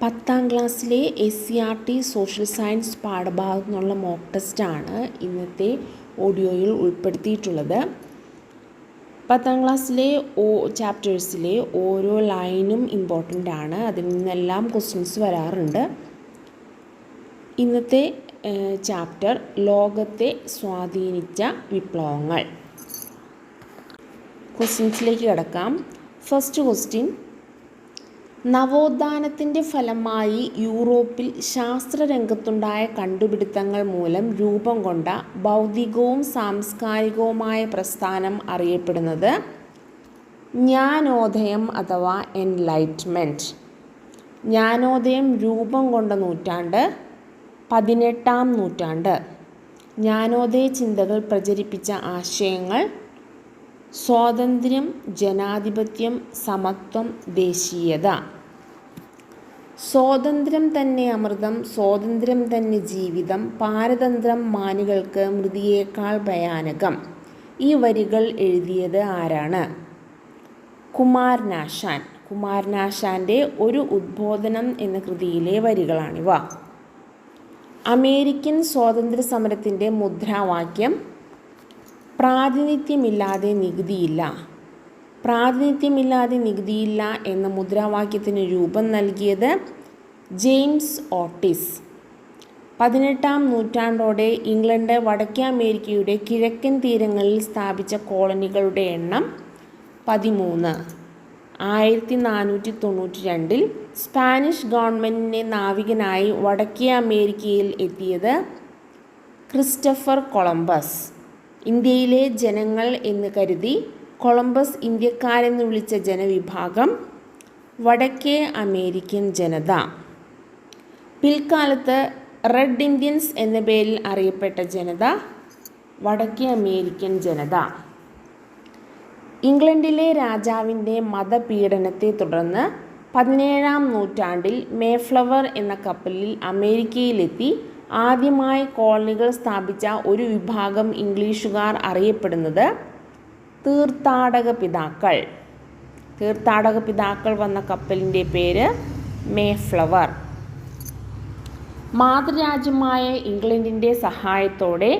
10ാം ക്ലാസ്സിലെ SCERT social science പാഠഭാഗത്തു നിന്നുള്ള mock ടെസ്റ്റാണ് ഇന്നത്തെ ഓഡിയോയിൽ ഉൾപ്പെടുത്തിയിട്ടുള്ളത്. 10ാം ക്ലാസ്സിലെ ചാപ്റ്റേഴ്സിലെ ഓരോ ലൈനും ഇമ്പോർട്ടൻ്റ് ആണ്. അതിൽ നിന്നെല്ലാം ക്വസ്റ്റ്യൻസ് വരാറുണ്ട്. ഇന്നത്തെ ചാപ്റ്റർ ലോകത്തെ സ്വാധീനിച്ച വിപ്ലവങ്ങൾ. ക്വസ്റ്റ്യൻസിലേക്ക് കിടക്കാം. ഫസ്റ്റ് ക്വസ്റ്റ്യൻ: നവോത്ഥാനത്തിൻ്റെ ഫലമായി യൂറോപ്പിൽ ശാസ്ത്രരംഗത്തുണ്ടായ കണ്ടുപിടുത്തങ്ങൾ മൂലം രൂപം കൊണ്ട ബൗദ്ധികവും സാംസ്കാരികവുമായ പ്രസ്ഥാനം അറിയപ്പെടുന്നത് ജ്ഞാനോദയം അഥവാ എൻലൈറ്റ്മെൻറ്റ്. ജ്ഞാനോദയം രൂപം കൊണ്ട നൂറ്റാണ്ട് 18ാം നൂറ്റാണ്ട്. ജ്ഞാനോദയ ചിന്തകൾ പ്രചരിപ്പിച്ച ആശയങ്ങൾ: സ്വാതന്ത്ര്യം, ജനാധിപത്യം, സമത്വം, ദേശീയത. സ്വാതന്ത്ര്യം തന്നെ അമൃതം, സ്വാതന്ത്ര്യം തന്നെ ജീവിതം, പാരതന്ത്രം മാനികൾക്ക് മൃതിയേക്കാൾ ഭയാനകം. ഈ വരികൾ എഴുതിയത് ആരാണ്? കുമാരനാശാൻ. കുമാരനാശാൻ്റെ ഒരു ഉദ്ബോധനം എന്ന കൃതിയിലെ വരികളാണിവ. അമേരിക്കൻ സ്വാതന്ത്ര്യ സമരത്തിൻ്റെ മുദ്രാവാക്യം പ്രാതിനിധ്യമില്ലാതെ നികുതിയില്ല. പ്രാതിനിധ്യമില്ലാതെ നികുതിയില്ല എന്ന മുദ്രാവാക്യത്തിന് രൂപം നൽകിയത് ജെയിംസ് ഓട്ടിസ്. 18ാം നൂറ്റാണ്ടോടെ ഇംഗ്ലണ്ട് വടക്കേ അമേരിക്കയുടെ കിഴക്കൻ തീരങ്ങളിൽ സ്ഥാപിച്ച കോളനികളുടെ എണ്ണം 13. 1492 സ്പാനിഷ് ഗവൺമെൻറ്റിൻ്റെ നാവികനായി വടക്കേ അമേരിക്കയിൽ എത്തിയത് ക്രിസ്റ്റഫർ കൊളംബസ്. ഇന്ത്യയിലെ ജനങ്ങൾ എന്ന് കരുതി കൊളംബസ് ഇന്ത്യക്കാരെന്ന് വിളിച്ച ജനവിഭാഗം വടക്കേ അമേരിക്കൻ ജനത. പിൽക്കാലത്ത് റെഡ് ഇന്ത്യൻസ് എന്ന പേരിൽ അറിയപ്പെട്ട ജനത വടക്കേ അമേരിക്കൻ ജനത. ഇംഗ്ലണ്ടിലെ രാജാവിൻ്റെ മതപീഡനത്തെ തുടർന്ന് 17ാം നൂറ്റാണ്ടിൽ മേഫ്ലവർ എന്ന കപ്പലിൽ അമേരിക്കയിലെത്തി ആദ്യമായി കോളനികൾ സ്ഥാപിച്ച ഒരു വിഭാഗം ഇംഗ്ലീഷുകാർ അറിയപ്പെടുന്നത് തീർത്ഥാടക പിതാക്കൾ. തീർത്ഥാടക പിതാക്കൾ വന്ന കപ്പലിൻ്റെ പേര് മേഫ്ലവർ. മാതൃരാജ്യമായ ഇംഗ്ലണ്ടിൻ്റെ സഹായത്തോടെ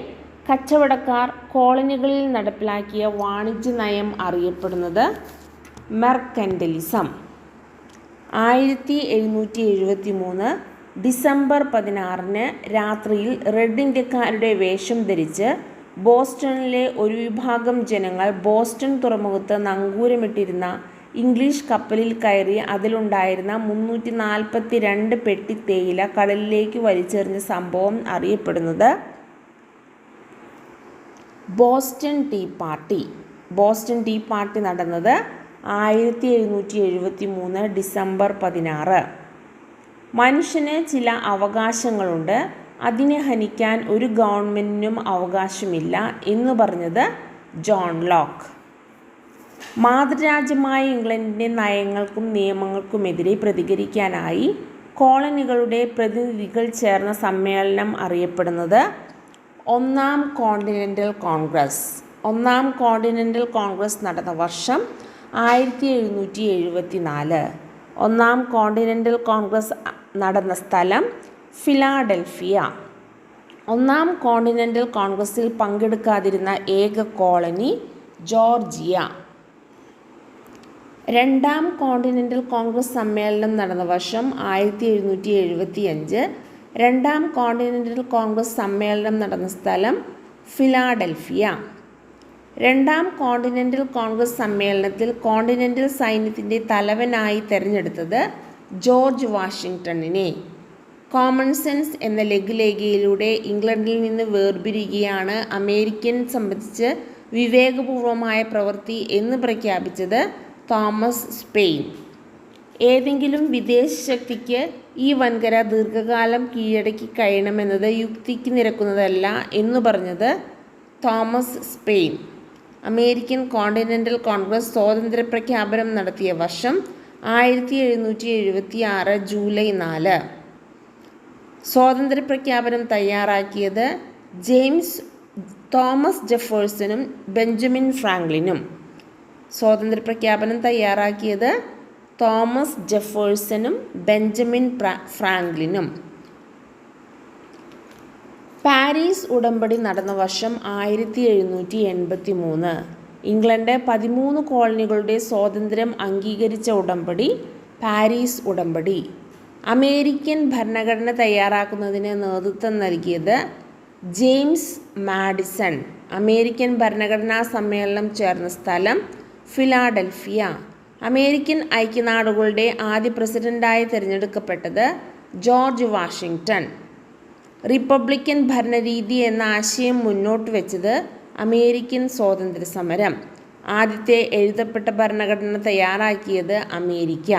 കച്ചവടക്കാർ കോളനികളിൽ നടപ്പിലാക്കിയ വാണിജ്യ നയം അറിയപ്പെടുന്നത് മെർക്കൻറ്റലിസം. 1773 ഡിസംബർ 16 രാത്രിയിൽ റെഡ് ഇന്ത്യക്കാരുടെ വേഷം ധരിച്ച് ബോസ്റ്റണിലെ ഒരു വിഭാഗം ജനങ്ങൾ ബോസ്റ്റൺ തുറമുഖത്ത് നങ്കൂരമിട്ടിരുന്ന ഇംഗ്ലീഷ് കപ്പലിൽ കയറി അതിലുണ്ടായിരുന്ന 342 പെട്ടി തേയില കടലിലേക്ക് വലിച്ചെറിഞ്ഞ സംഭവം അറിയപ്പെടുന്നത് Boston tea party. Boston tea party നടന്നത് 1773 ഡിസംബർ 16. മനുഷ്യന് ചില അവകാശങ്ങളുണ്ട്, അതിനെ ഹനിക്കാൻ ഒരു ഗവൺമെൻറ്റിനും അവകാശമില്ല എന്ന് പറഞ്ഞത് ജോൺ ലോക്ക്. മാതൃരാജ്യമായ ഇംഗ്ലണ്ടിൻ്റെ നയങ്ങൾക്കും നിയമങ്ങൾക്കുമെതിരെ പ്രതികരിക്കാനായി കോളനികളുടെ പ്രതിനിധികൾ ചേർന്ന സമ്മേളനം അറിയപ്പെടുന്നത് ഒന്നാം കോണ്ടിനെൻ്റൽ കോൺഗ്രസ്. ഒന്നാം കോണ്ടിനെൻ്റൽ കോൺഗ്രസ് നടന്ന വർഷം 1774. ഒന്നാം കോണ്ടിനെൻ്റൽ കോൺഗ്രസ് നടന്ന സ്ഥലം ഫിലാഡൽഫിയ. ഒന്നാം കോണ്ടിനെൻ്റൽ കോൺഗ്രസിൽ പങ്കെടുക്കാതിരുന്ന ഏക കോളനി ജോർജിയ. രണ്ടാം കോണ്ടിനെൻ്റൽ കോൺഗ്രസ് സമ്മേളനം നടന്ന വർഷം 1775. രണ്ടാം കോണ്ടിനെൻ്റൽ കോൺഗ്രസ് സമ്മേളനം നടന്ന സ്ഥലം ഫിലാഡൽഫിയ. രണ്ടാം കോണ്ടിനെൻ്റൽ കോൺഗ്രസ് സമ്മേളനത്തിൽ കോണ്ടിനെൻ്റൽ സൈന്യത്തിൻ്റെ തലവനായി തിരഞ്ഞെടുത്തത് ജോർജ് വാഷിങ്ടണിനെ. കോമൺ സെൻസ് എന്ന ലഘുലേഖയിലൂടെ ഇംഗ്ലണ്ടിൽ നിന്ന് വേർപിരിയുകയാണ് അമേരിക്കൻ സംബന്ധിച്ച് വിവേകപൂർവമായ പ്രവൃത്തി എന്ന് പ്രഖ്യാപിച്ചത് തോമസ് സ്പെയിൻ. ഏതെങ്കിലും വിദേശ ശക്തിക്ക് ഈ വൻകര ദീർഘകാലം കീഴടക്കി കഴിയണമെന്നത് യുക്തിക്ക് നിരക്കുന്നതല്ല എന്നു പറഞ്ഞത് Thomas Spain. American continental Congress സ്വാതന്ത്ര്യ പ്രഖ്യാപനം നടത്തിയ വർഷം 1776 ജൂലൈ 4. സ്വാതന്ത്ര്യ പ്രഖ്യാപനം തയ്യാറാക്കിയത് തോമസ് ജെഫേഴ്സണും ബെഞ്ചമിൻ ഫ്രാങ്ക്ലിനും. സ്വാതന്ത്ര്യ പ്രഖ്യാപനം തയ്യാറാക്കിയത് തോമസ് ജെഫേഴ്സണും ബെഞ്ചമിൻ ഫ്രാങ്ക്ലിനും. പാരീസ് ഉടമ്പടി നടന്ന വർഷം 1783. ഇംഗ്ലണ്ട് 13 കോളനികളുടെ സ്വാതന്ത്ര്യം അംഗീകരിച്ച ഉടമ്പടി പാരീസ് ഉടമ്പടി. അമേരിക്കൻ ഭരണഘടന തയ്യാറാക്കുന്നതിന് നേതൃത്വം നൽകിയത് ജെയിംസ് മാഡിസൺ. അമേരിക്കൻ ഭരണഘടനാ സമ്മേളനം ചേർന്ന സ്ഥലം ഫിലാഡൽഫിയ. അമേരിക്കൻ ഐക്യനാടുകളുടെ ആദ്യ പ്രസിഡന്റായി തിരഞ്ഞെടുക്കപ്പെട്ടത് ജോർജ് വാഷിങ്ടൺ. റിപ്പബ്ലിക്കൻ ഭരണരീതി എന്ന ആശയം മുന്നോട്ട് വെച്ചത് അമേരിക്കൻ സ്വാതന്ത്ര്യ സമരം. ആദ്യത്തെ എഴുതപ്പെട്ട ഭരണഘടന തയ്യാറാക്കിയത് അമേരിക്ക.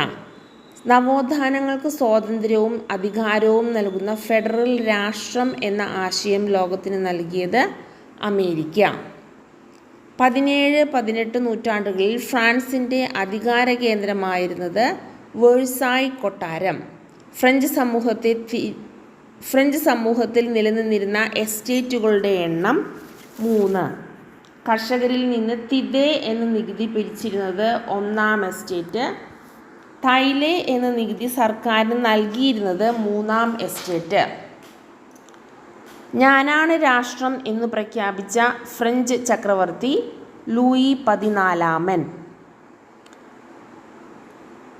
നവോത്ഥാനങ്ങൾക്ക് സ്വാതന്ത്ര്യവും അധികാരവും നൽകുന്ന ഫെഡറൽ രാഷ്ട്രം എന്ന ആശയം ലോകത്തിന് നൽകിയത് അമേരിക്ക. 17-18 നൂറ്റാണ്ടുകളിൽ ഫ്രാൻസിൻ്റെ അധികാര കേന്ദ്രമായിരുന്നത് വേഴ്സായ് കൊട്ടാരം. ഫ്രഞ്ച് സമൂഹത്തിൽ നിലനിന്നിരുന്ന എസ്റ്റേറ്റുകളുടെ എണ്ണം 3. കർഷകരിൽ നിന്ന് തിദേ എന്ന നികുതി പിരിച്ചിരുന്നത് 1-ാം എസ്റ്റേറ്റ്. തൈലെ എന്ന നികുതി സർക്കാരിന് നൽകിയിരുന്നത് 3-ാം എസ്റ്റേറ്റ്. ഞാനാണ് രാഷ്ട്രം എന്ന് പ്രഖ്യാപിച്ച ഫ്രഞ്ച് ചക്രവർത്തി ലൂയി 14.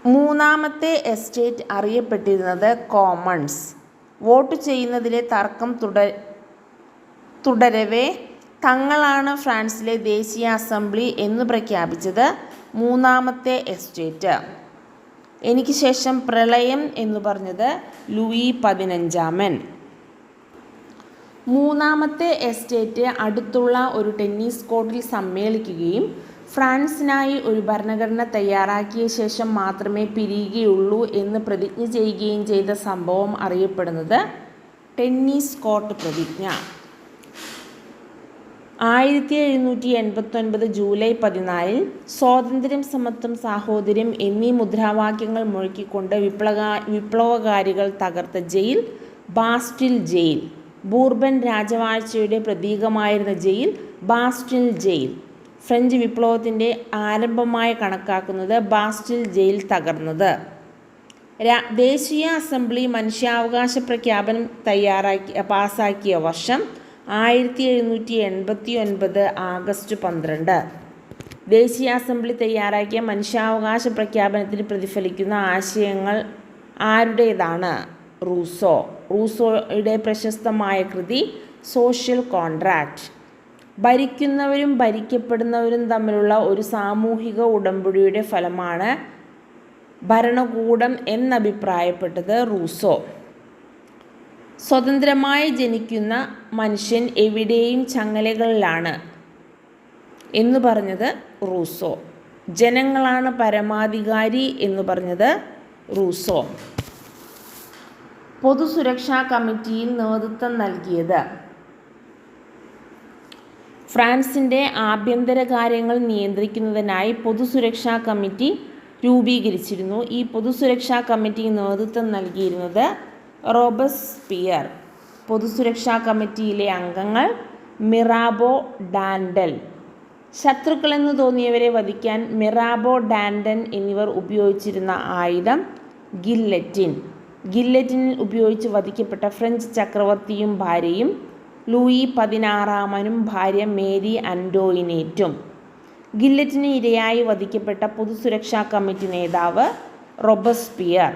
3-ാമത്തെ എസ്റ്റേറ്റ് അറിയപ്പെട്ടിരുന്നത് കോമൺസ്. വോട്ട് ചെയ്യുന്നതിലെ തർക്കം തുടരവേ തങ്ങളാണ് ഫ്രാൻസിലെ ദേശീയ അസംബ്ലി എന്ന് പ്രഖ്യാപിച്ചത് 3-ാമത്തെ എസ്റ്റേറ്റ്. എനിക്ക് ശേഷം പ്രളയം എന്ന് പറഞ്ഞത് ലൂയി 15. 3-ാമത്തെ എസ്റ്റേറ്റ് അടുത്തുള്ള ഒരു ടെന്നീസ് കോർട്ടിൽ സമ്മേളിക്കുകയും ഫ്രാൻസിനായി ഒരു ഭരണഘടന തയ്യാറാക്കിയ ശേഷം മാത്രമേ പിരിയുകയുള്ളൂ എന്ന് പ്രതിജ്ഞ ചെയ്യുകയും ചെയ്ത സംഭവം അറിയപ്പെടുന്നത് ടെന്നീസ് കോർട്ട് പ്രതിജ്ഞ. 1789 ജൂലൈ 14 സ്വാതന്ത്ര്യം, സമത്വം, സാഹോദര്യം എന്നീ മുദ്രാവാക്യങ്ങൾ മുഴക്കിക്കൊണ്ട് വിപ്ലവകാരികൾ തകർത്ത ജയിൽ ബാസ്റ്റിൽ ജയിൽ. ബൂർബൻ രാജവാഴ്ചയുടെ പ്രതീകമായിരുന്ന ജയിൽ ബാസ്റ്റിൽ ജയിൽ. ഫ്രഞ്ച് വിപ്ലവത്തിൻ്റെ ആരംഭമായി കണക്കാക്കുന്നത് ബാസ്റ്റിൽ ജയിൽ തകർന്നത്. ദേശീയ അസംബ്ലി മനുഷ്യാവകാശ പ്രഖ്യാപനം പാസാക്കിയ വർഷം 1789 ആഗസ്റ്റ് 12. ദേശീയ അസംബ്ലി തയ്യാറാക്കിയ മനുഷ്യാവകാശ പ്രഖ്യാപനത്തിന് പ്രതിഫലിക്കുന്ന ആശയങ്ങൾ ആരുടേതാണ്? റൂസോയുടെ പ്രശസ്തമായ കൃതി സോഷ്യൽ കോൺട്രാക്റ്റ്. ഭരിക്കുന്നവരും ഭരിക്കപ്പെടുന്നവരും തമ്മിലുള്ള ഒരു സാമൂഹിക ഉടമ്പടിയുടെ ഫലമാണ് ഭരണകൂടം എന്നഭിപ്രായപ്പെട്ടത് റൂസോ. സ്വതന്ത്രമായി ജനിക്കുന്ന മനുഷ്യൻ എവിടെയും ചങ്ങലകളിലാണ് എന്ന് പറഞ്ഞത് റൂസോ. ജനങ്ങളാണ് പരമാധികാരി എന്ന് പറഞ്ഞത് റൂസോ. പൊതുസുരക്ഷാ കമ്മിറ്റിയിൽ നേതൃത്വം നൽകിയത് ഫ്രാൻസിൻ്റെ ആഭ്യന്തര കാര്യങ്ങൾ നിയന്ത്രിക്കുന്നതിനായി പൊതുസുരക്ഷാ കമ്മിറ്റി രൂപീകരിച്ചിരുന്നു. ഈ പൊതുസുരക്ഷാ കമ്മിറ്റിക്ക് നേതൃത്വം നൽകിയിരുന്നത് റോബസ്പിയർ. പൊതുസുരക്ഷാ കമ്മിറ്റിയിലെ അംഗങ്ങൾ മിറാബോ ഡാൻഡൽ. ശത്രുക്കളെന്ന് തോന്നിയവരെ വധിക്കാൻ മിറാബോ, ഡാൻഡൻ എന്നിവർ ഉപയോഗിച്ചിരുന്ന ആയുധം ഗില്ലറ്റിൻ. ഗില്ലറ്റിനിൽ ഉപയോഗിച്ച് വധിക്കപ്പെട്ട ഫ്രഞ്ച് ചക്രവർത്തിയും ഭാര്യയും ലൂയി 16 ഭാര്യ മേരി അന്റോയിനേറ്റും. ഗില്ലറ്റിന് ഇരയായി വധിക്കപ്പെട്ട പൊതുസുരക്ഷാ കമ്മിറ്റി നേതാവ് റോബസ്പിയർ.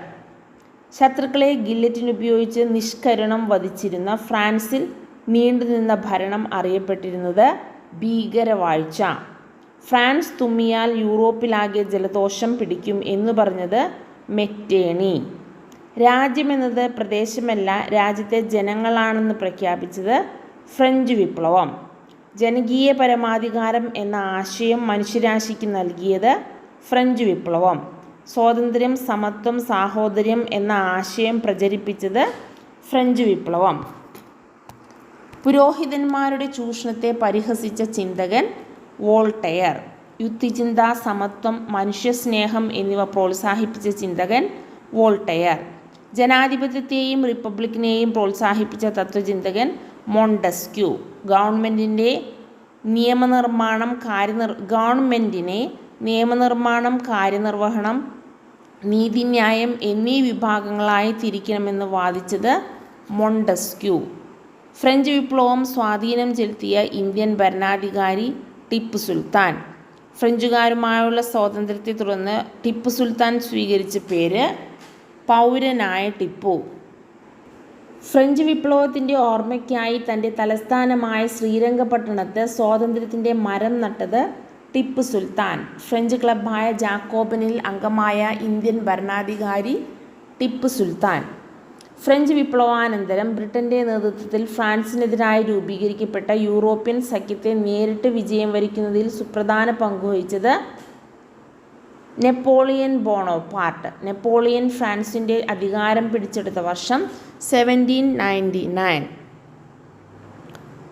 ശത്രുക്കളെ ഗില്ലറ്റിനുപയോഗിച്ച് നിഷ്കരുണം വധിച്ചിരുന്ന ഫ്രാൻസിൽ നീണ്ടുനിന്ന ഭരണം അറിയപ്പെട്ടിരുന്നത് ഭീകരവാഴ്ച. ഫ്രാൻസ് തുമ്മിയാൽ യൂറോപ്പിലാകെ ജലദോഷം പിടിക്കും എന്ന് പറഞ്ഞത് മെറ്റേണി. രാജ്യമെന്നത് പ്രദേശമല്ല, രാജ്യത്തെ ജനങ്ങളാണെന്ന് പ്രഖ്യാപിച്ചത് ഫ്രഞ്ച് വിപ്ലവം. ജനകീയ പരമാധികാരം എന്ന ആശയം മനുഷ്യരാശിക്ക് നൽകിയത് ഫ്രഞ്ച് വിപ്ലവം. സ്വാതന്ത്ര്യം, സമത്വം, സാഹോദര്യം എന്ന ആശയം പ്രചരിപ്പിച്ചത് ഫ്രഞ്ച് വിപ്ലവം. പുരോഹിതന്മാരുടെ ചൂഷണത്തെ പരിഹസിച്ച ചിന്തകൻ വോൾട്ടയർ. യുക്തിചിന്ത, സമത്വം, മനുഷ്യസ്നേഹം എന്നിവ പ്രോത്സാഹിപ്പിച്ച ചിന്തകൻ വോൾട്ടയർ. ജനാധിപത്യത്തെയും റിപ്പബ്ലിക്കിനെയും പ്രോത്സാഹിപ്പിച്ച തത്വചിന്തകൻ മോണ്ടസ്ക്യൂ. ഗവൺമെൻറ്റിനെ നിയമനിർമ്മാണം, കാര്യനിർവഹണം നീതിന്യായം എന്നീ വിഭാഗങ്ങളായി തിരിക്കണമെന്ന് വാദിച്ചത് മൊണ്ടസ്ക്യൂ. ഫ്രഞ്ച് വിപ്ലവം സ്വാധീനം ചെലുത്തിയ ഇന്ത്യൻ ഭരണാധികാരി ടിപ്പു സുൽത്താൻ. ഫ്രഞ്ചുകാരുമായുള്ള സ്വാതന്ത്ര്യത്തെ തുടർന്ന് ടിപ്പു സുൽത്താൻ സ്വീകരിച്ച പേര് പൗരനായ ടിപ്പു. ഫ്രഞ്ച് വിപ്ലവത്തിൻ്റെ ഓർമ്മയ്ക്കായി തൻ്റെ തലസ്ഥാനമായ ശ്രീരംഗപട്ടണത്ത് സ്വാതന്ത്ര്യത്തിൻ്റെ മരം നട്ടത് ടിപ്പു സുൽത്താൻ. ഫ്രഞ്ച് ക്ലബ്ബായ ജാക്കോബിനിൽ അംഗമായ ഇന്ത്യൻ ഭരണാധികാരി ടിപ്പു സുൽത്താൻ. ഫ്രഞ്ച് വിപ്ലവാനന്തരം ബ്രിട്ടൻ്റെ നേതൃത്വത്തിൽ ഫ്രാൻസിനെതിരായി രൂപീകരിക്കപ്പെട്ട യൂറോപ്യൻ സഖ്യത്തെ നേരിട്ട് വിജയം വരിക്കുന്നതിൽ സുപ്രധാന പങ്കുവഹിച്ചത് നെപ്പോളിയൻ ബോണപ്പാർട്ട്. നെപ്പോളിയൻ ഫ്രാൻസിൻ്റെ അധികാരം പിടിച്ചെടുത്ത വർഷം 1799.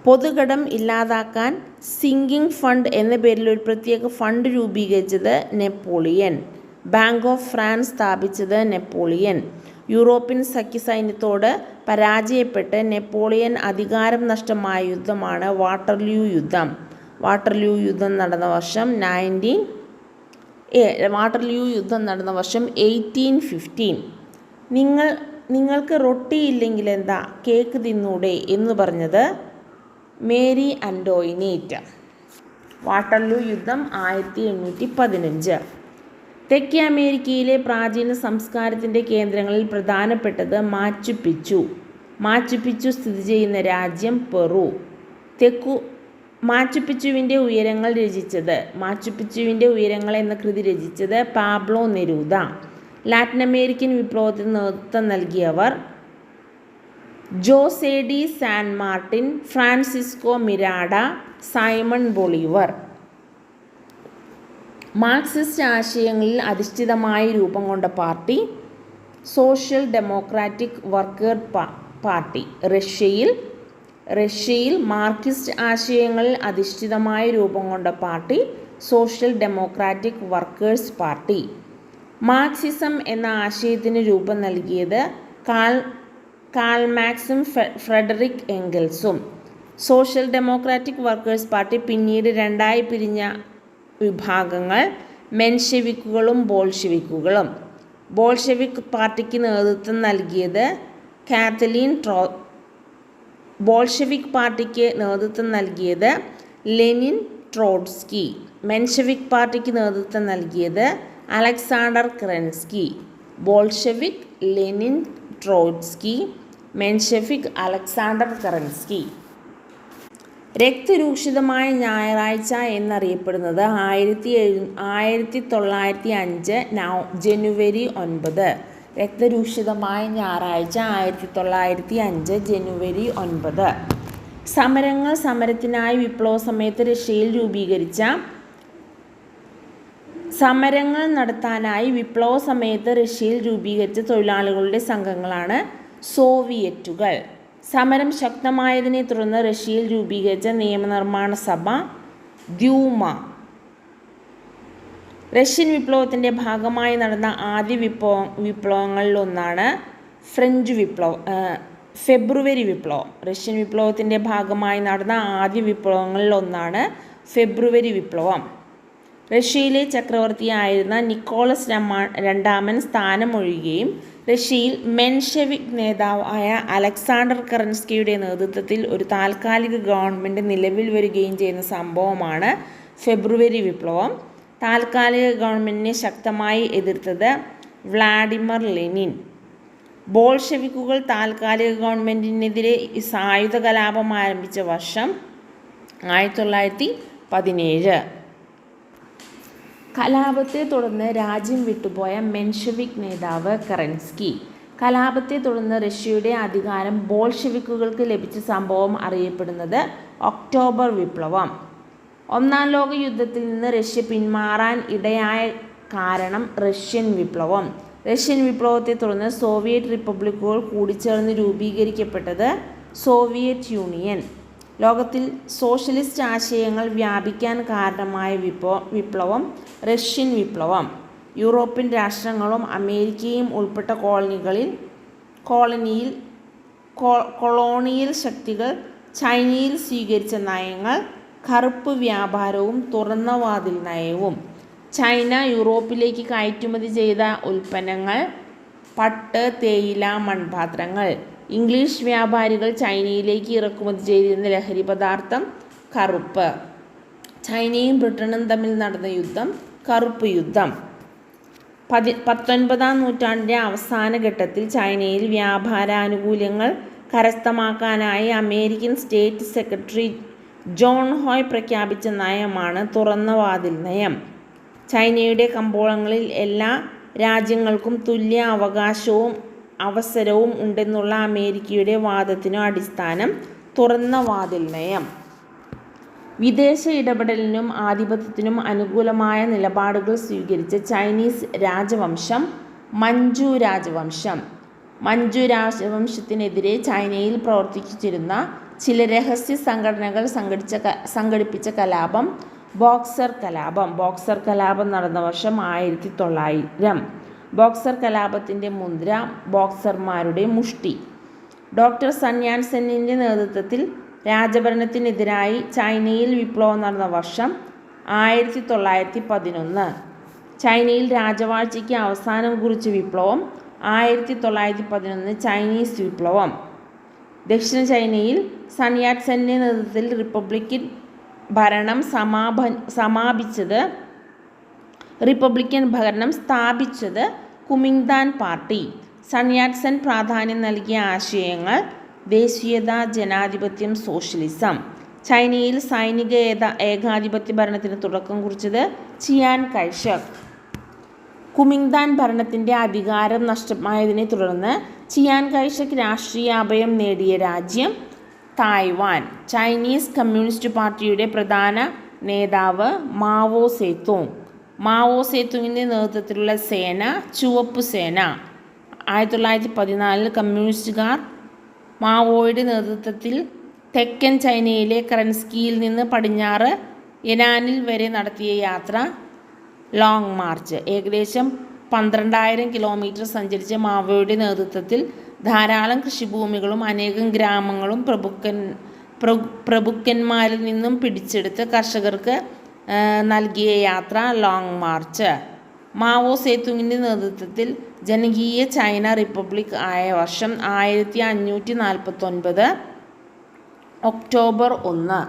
പൊതുകടം ഇല്ലാതാക്കാൻ സിങ്കിങ് ഫണ്ട് എന്ന പേരിൽ ഒരു പ്രത്യേക ഫണ്ട് രൂപീകരിച്ചത് നെപ്പോളിയൻ. ബാങ്ക് ഓഫ് ഫ്രാൻസ് സ്ഥാപിച്ചത് നെപ്പോളിയൻ. യൂറോപ്യൻ സഖ്യസൈന്യത്തോട് പരാജയപ്പെട്ട് നെപ്പോളിയൻ അധികാരം നഷ്ടമായ യുദ്ധമാണ് വാട്ടർലൂ യുദ്ധം. വാട്ടർലൂ യുദ്ധം നടന്ന വർഷം 1815. നിങ്ങൾക്ക് റൊട്ടിയില്ലെങ്കിൽ എന്താ, കേക്ക് തിന്നൂടെ എന്ന് പറഞ്ഞത് മേരി അന്റോയിനേറ്റ്. വാട്ടർലൂ യുദ്ധം 1815. തെക്കേ അമേരിക്കയിലെ പ്രാചീന സംസ്കാരത്തിൻ്റെ കേന്ദ്രങ്ങളിൽ പ്രധാനപ്പെട്ടത് മാച്ചു പിച്ചു. മാച്ചു പിച്ചു സ്ഥിതി ചെയ്യുന്ന രാജ്യം പെറു. മാച്ചു പിച്ചുവിൻ്റെ ഉയരങ്ങൾ എന്ന കൃതി രചിച്ചത് പാബ്ലോ നെരൂദ. ലാറ്റിൻ അമേരിക്കൻ വിപ്ലവത്തിന് നേതൃത്വം നൽകിയവർ Jose de San Martin, Francisco Miranda, Simon Bolivar. Marxist ആശയങ്ങളിൽ അധിഷ്ഠിതമായി രൂപം കൊണ്ട party social democratic worker party. റഷ്യയിൽ മാർക്സിസ്റ്റ് ആശയങ്ങളിൽ അധിഷ്ഠിതമായി രൂപം കൊണ്ട party social democratic workers party. Marxism എന്ന ആശയത്തിന് രൂപം നൽകിയത് കാൾ മാക്സും ഫ്രെഡറിക് എംഗൽസും. സോഷ്യൽ ഡെമോക്രാറ്റിക് വർക്കേഴ്സ് പാർട്ടി പിന്നീട് രണ്ടായി പിരിഞ്ഞ വിഭാഗങ്ങൾ മെൻഷെവിക്കുകളും ബോൾഷെവിക്കുകളും. ബോൾഷെവിക് പാർട്ടിക്ക് നേതൃത്വം നൽകിയത് ലെനിൻ ട്രോട്സ്കി. മെൻഷെവിക് പാർട്ടിക്ക് നേതൃത്വം നൽകിയത് Alexander Kerensky. Bolshevik Lenin Trotsky, Menshevik Alexander Kerensky. രക്തരൂക്ഷിതമായ ഞായറാഴ്ച എന്നറിയപ്പെടുന്നത് 1905 ജനുവരി 9. രക്തരൂക്ഷിതമായ ഞായറാഴ്ച 1905 ജനുവരി 9. സമരത്തിനായി വിപ്ലവ സമയത്ത് റഷ്യയിൽ രൂപീകരിച്ച തൊഴിലാളികളുടെ സംഘങ്ങളാണ് സോവിയറ്റുകൾ. സമരം ശക്തമായതിനെ തുടർന്ന് റഷ്യയിൽ രൂപീകരിച്ച നിയമനിർമ്മാണ സഭ ദ്യൂമ. റഷ്യൻ വിപ്ലവത്തിൻ്റെ ഭാഗമായി നടന്ന ആദ്യ വിപ്ലവങ്ങളിലൊന്നാണ് ഫെബ്രുവരി വിപ്ലവം. റഷ്യൻ വിപ്ലവത്തിൻ്റെ ഭാഗമായി നടന്ന ആദ്യ വിപ്ലവങ്ങളിലൊന്നാണ് ഫെബ്രുവരി വിപ്ലവം. റഷ്യയിലെ ചക്രവർത്തിയായിരുന്ന നിക്കോളസ് രണ്ടാമൻ സ്ഥാനമൊഴിയുകയും റഷ്യയിൽ മെൻഷെവിക് നേതാവായ അലക്സാണ്ടർ കെറൻസ്കിയുടെ നേതൃത്വത്തിൽ ഒരു താൽക്കാലിക ഗവൺമെൻറ് നിലവിൽ വരികയും ചെയ്യുന്ന സംഭവമാണ് ഫെബ്രുവരി വിപ്ലവം. താൽക്കാലിക ഗവൺമെൻറ്റിനെ ശക്തമായി എതിർത്തത് വ്ളാഡിമർ ലെനിൻ. ബോൾഷെവിക്കുകൾ താൽക്കാലിക ഗവൺമെൻറ്റിനെതിരെ സായുധ കലാപം ആരംഭിച്ച വർഷം 1917. കലാപത്തെ തുടർന്ന് രാജ്യം വിട്ടുപോയ മെൻഷെവിക് നേതാവ് കെറൻസ്കി. കലാപത്തെ തുടർന്ന് റഷ്യയുടെ അധികാരം ബോൾഷെവിക്കുകൾക്ക് ലഭിച്ച സംഭവം അറിയപ്പെടുന്നത് ഒക്ടോബർ വിപ്ലവം. ഒന്നാം ലോക യുദ്ധത്തിൽ നിന്ന് റഷ്യ പിന്മാറാൻ ഇടയായ കാരണം റഷ്യൻ വിപ്ലവം. റഷ്യൻ വിപ്ലവത്തെ തുടർന്ന് സോവിയറ്റ് റിപ്പബ്ലിക്കുകൾ കൂടിച്ചേർന്ന് രൂപീകരിക്കപ്പെട്ടത് സോവിയറ്റ് യൂണിയൻ. ലോകത്തിൽ സോഷ്യലിസ്റ്റ് ആശയങ്ങൾ വ്യാപിക്കാൻ കാരണമായ വിപ്ലവം റഷ്യൻ വിപ്ലവം. യൂറോപ്യൻ രാഷ്ട്രങ്ങളും അമേരിക്കയും ഉൾപ്പെട്ട കൊളോണിയൽ ശക്തികൾ ചൈനയിൽ സ്വീകരിച്ച നയങ്ങൾ കറുപ്പ് വ്യാപാരവും തുറന്ന വാതിൽ നയവും. ചൈന യൂറോപ്പിലേക്ക് കയറ്റുമതി ചെയ്ത ഉൽപ്പന്നങ്ങൾ പട്ട്, തേയില, മൺപാത്രങ്ങൾ. ഇംഗ്ലീഷ് വ്യാപാരികൾ ചൈനയിലേക്ക് ഇറക്കുമതി ചെയ്തിരുന്ന ലഹരി പദാർത്ഥം കറുപ്പ്. ചൈനയും ബ്രിട്ടനും തമ്മിൽ നടന്ന യുദ്ധം കറുപ്പ് യുദ്ധം. 19-ാം നൂറ്റാണ്ടിൻ്റെ അവസാന ഘട്ടത്തിൽ ചൈനയിൽ വ്യാപാരാനുകൂല്യങ്ങൾ കരസ്ഥമാക്കാനായി അമേരിക്കൻ സ്റ്റേറ്റ് സെക്രട്ടറി ജോൺ ഹോയ് പ്രഖ്യാപിച്ച നയമാണ് തുറന്ന വാതിൽ നയം. ചൈനയുടെ കമ്പോളങ്ങളിൽ എല്ലാ രാജ്യങ്ങൾക്കും തുല്യ അവകാശവും അവസരവും ഉണ്ടെന്നുള്ള അമേരിക്കയുടെ വാദത്തിനു അടിസ്ഥാനം തുറന്ന വാതിൽ നയം. വിദേശ ഇടപെടലിനും ആധിപത്യത്തിനും അനുകൂലമായ നിലപാടുകൾ സ്വീകരിച്ച ചൈനീസ് രാജവംശം മഞ്ചു രാജവംശം. മഞ്ചു രാജവംശത്തിനെതിരെ ചൈനയിൽ പ്രവർത്തിച്ചിരുന്ന ചില രഹസ്യ സംഘടനകൾ സംഘടിപ്പിച്ച കലാപം ബോക്സർ കലാപം. ബോക്സർ കലാപം നടന്ന വർഷം 1900. ബോക്സർ കലാപത്തിൻ്റെ മുദ്ര ബോക്സർമാരുടെ മുഷ്ടി. ഡോക്ടർ സൺ യാൻ സെന്നിൻ്റെ നേതൃത്വത്തിൽ രാജഭരണത്തിനെതിരായി ചൈനയിൽ വിപ്ലവം നടന്ന വർഷം 1911. ചൈനയിൽ രാജവാഴ്ചയ്ക്ക് അവസാനം കുറിച്ച വിപ്ലവം 1911 ചൈനീസ് വിപ്ലവം. ദക്ഷിണ ചൈനയിൽ സൺ യാറ്റ് സെന്നിൻ്റെ നേതൃത്വത്തിൽ റിപ്പബ്ലിക്കൻ ഭരണം സ്ഥാപിച്ചത് കുമിങ്താൻ പാർട്ടി. സൺ യാറ്റ് സെൻ പ്രാധാന്യം നൽകിയ ആശയങ്ങൾ ദേശീയത, ജനാധിപത്യം, സോഷ്യലിസം. ചൈനയിൽ സൈനിക ഏകാധിപത്യ ഭരണത്തിന് തുടക്കം കുറിച്ചത് ചിയാൻ കൈഷക്. കുമിങ്താൻ ഭരണത്തിൻ്റെ അധികാരം നഷ്ടമായതിനെ തുടർന്ന് ചിയാൻ കൈഷക് രാഷ്ട്രീയ അഭയം നേടിയ രാജ്യം തായ്വാൻ. ചൈനീസ് കമ്മ്യൂണിസ്റ്റ് പാർട്ടിയുടെ പ്രധാന നേതാവ് മാവോ സേതുങ്. മാവോ സേതുങ്ങിൻ്റെ നേതൃത്വത്തിലുള്ള സേന ചുവപ്പ് സേന. 1914 കമ്മ്യൂണിസ്റ്റുകാർ മാവോയുടെ നേതൃത്വത്തിൽ തെക്കൻ ചൈനയിലെ കറൻസ്കിയിൽ നിന്ന് പടിഞ്ഞാറ് യനാനിൽ വരെ നടത്തിയ യാത്ര ലോങ് മാർച്ച്. ഏകദേശം 12,000 കിലോമീറ്റർ സഞ്ചരിച്ച മാവോയുടെ നേതൃത്വത്തിൽ ധാരാളം കൃഷിഭൂമികളും അനേകം ഗ്രാമങ്ങളും പ്രഭുക്കന്മാരിൽ നിന്നും പിടിച്ചെടുത്ത് കർഷകർക്ക് നൽകിയ യാത്ര ലോങ് മാർച്ച്. മാവോ സേതുങ്ങിൻ്റെ നേതൃത്വത്തിൽ ജനകീയ ചൈന റിപ്പബ്ലിക് ആയ വർഷം 1549 ഒക്ടോബർ 1.